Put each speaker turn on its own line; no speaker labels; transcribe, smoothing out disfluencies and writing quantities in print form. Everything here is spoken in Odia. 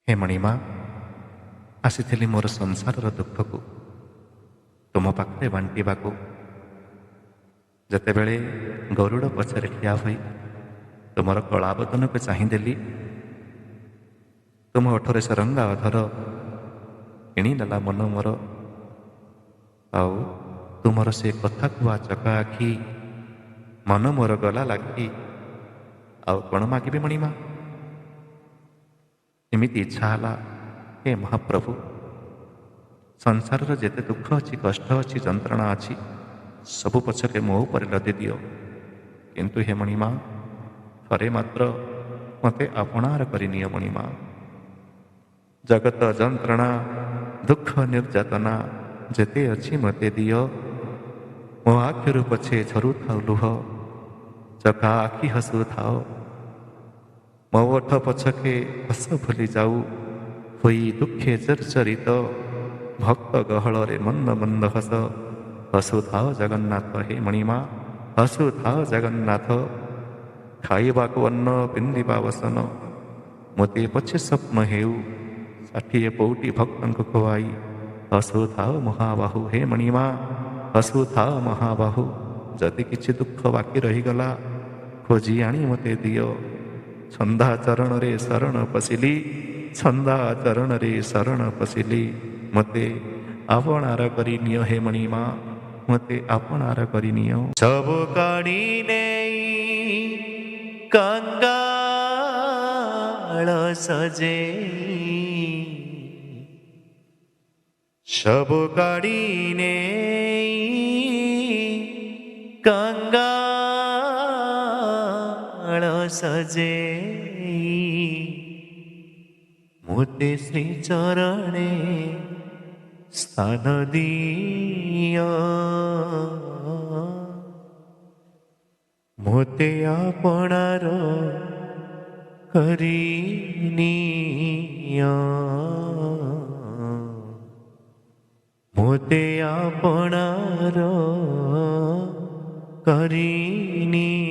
हे मणिमा, आसीथिली मोर संसारर दुःखकु तुम पाखरे बांटिबाकू। जेतेबेले गरुड़ पछरे ठिया होई तुमर कलाबदनକୁ ଚାହିଁଦେଲି, तुम ओठरे से रंगा अधर କିଣିନେଲା ମନ ମୋର। ଆଉ ତୁମର ସେ କଥା କୁହା ଚକା ଆଖି ମନ ମୋର ଗଲା ଲାଗି। ଆଉ କ'ଣ ମାଗିବି ମଣିମା? ଏମିତି ଇଚ୍ଛା ହେଲା, ହେ ମହାପ୍ରଭୁ, ସଂସାରର ଯେତେ ଦୁଃଖ ଅଛି, କଷ୍ଟ ଅଛି, ଯନ୍ତ୍ରଣା ଅଛି, ସବୁ ପଛକେ ମୋ ଉପରେ ଲଦି ଦିଅ। କିନ୍ତୁ ହେ ମଣିମା, ଥରେ ମାତ୍ର ମୋତେ ଆପଣାର କରିନିଅ ମଣିମା। ଜଗତ ଯନ୍ତ୍ରଣା ଦୁଃଖ ନିର୍ଯାତନା ଯେତେ ଅଛି ମୋତେ ଦିଅ। ମୋ ଆଖିରୁ ପଛେ ଝରୁଥାଉ ଲୁହ, ଚକା ଆଖି ହସୁଥାଅ। ମୋ ଓଠ ପଛକେ ହସ ଭୁଲି ଯାଉ, ହୋଇ ଦୁଃଖେ ଜର୍ଜରିତ ଭକ୍ତ ଗହଳରେ ମନ୍ଦ ମନ୍ଦ ହସ। ହସୁଥାଅ ଜଗନ୍ନାଥ ହେ ମଣିମା, ହସୁଥାଅ ଜଗନ୍ନାଥ। ଖାଇବାକୁ ଅନ୍ନ, ପିନ୍ଧିବା ବସନ, ମୋତେ ପଛେ ସ୍ୱପ୍ନ ହେଉ, 60 ପଉଟି ଭକ୍ତଙ୍କୁ ଖୁଆଇ। ହସୁଥାଅ ମହାବାହୁ ହେ ମଣିମା, ହସୁଥାଅ ମହାବାହୁ। ଯଦି କିଛି ଦୁଃଖ ବାକି ରହିଗଲା, ଖୋଜି ଆଣି ମୋତେ ଦିଅ। ଛନ୍ଦା ଚରଣରେ ଶରଣ ପଶିଲି, ଛନ୍ଦା ଚରଣରେ ଶରଣ ପଶିଲି। ମୋତେ ଆପଣାର କରିନିଅ ହେ ମଣିମା, ମୋତେ ଆପଣାର କରିନିଅ। ସବୁ କାଢ଼ି ନେଇ କାଙ୍ଗାଳ ସଜେଇ, ସବୁ କାଢ଼ି ନେଇ କାଙ୍ଗାଳ ସଜେଇ। ମୋତେ ଶ୍ରୀ ଚରଣେ ସ୍ଥାନ ଦିଅ, ମୋତେ ଆପଣାର କରିନିଅ। ମୋତେ ଆପଣାର କରିନିଅ।